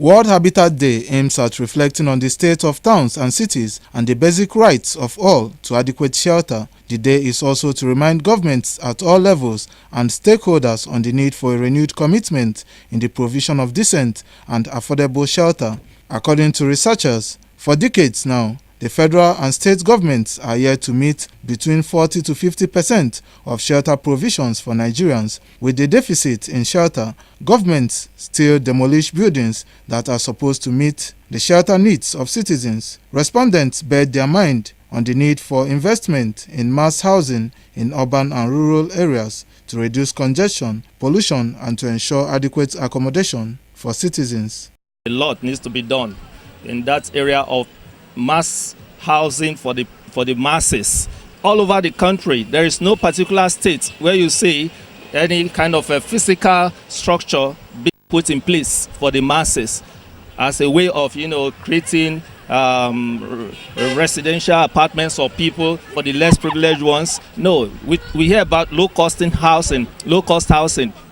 World Habitat Day aims at reflecting on the state of towns and cities and the basic rights of all to adequate shelter. The day is also to remind governments at all levels and stakeholders on the need for a renewed commitment in the provision of decent and affordable shelter. According to researchers, for decades now, the federal and state governments are yet to meet between 40 to 50% of shelter provisions for Nigerians. With the deficit in shelter, governments still demolish buildings that are supposed to meet the shelter needs of citizens. Respondents bear their mind on the need for investment in mass housing in urban and rural areas to reduce congestion, pollution, and to ensure adequate accommodation for citizens. A lot needs to be done in that area of mass housing for the masses. All over the country, there is no particular state where you see any kind of a physical structure being put in place for the masses as a way of, creating residential apartments for people, for the less privileged ones. No, we hear about low-cost housing.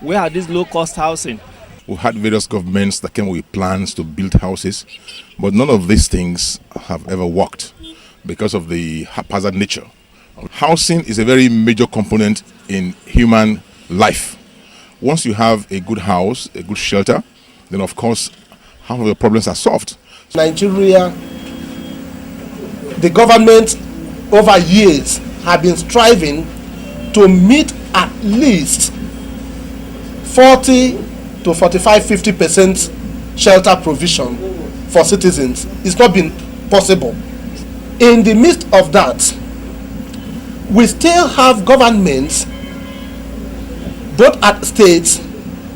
Where are these low-cost housing? We had various governments that came with plans to build houses, but none of these things have ever worked because of the haphazard nature. Housing is a very major component in human life. Once you have a good house, a good shelter, then of course half of the problems are solved. Nigeria, the government over years have been striving to meet at least 40 to 45-50% shelter provision for citizens. It's not been possible. In the midst of that, we still have governments, both at states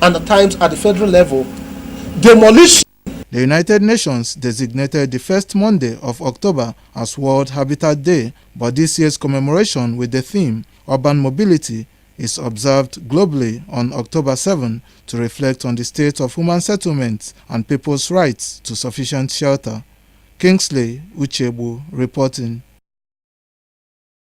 and at times at the federal level, demolish. The United Nations designated the first Monday of October as World Habitat Day, but this year's commemoration with the theme Urban Mobility is observed globally on October 7 to reflect on the state of human settlements and people's rights to sufficient shelter. Kingsley Uchebu reporting.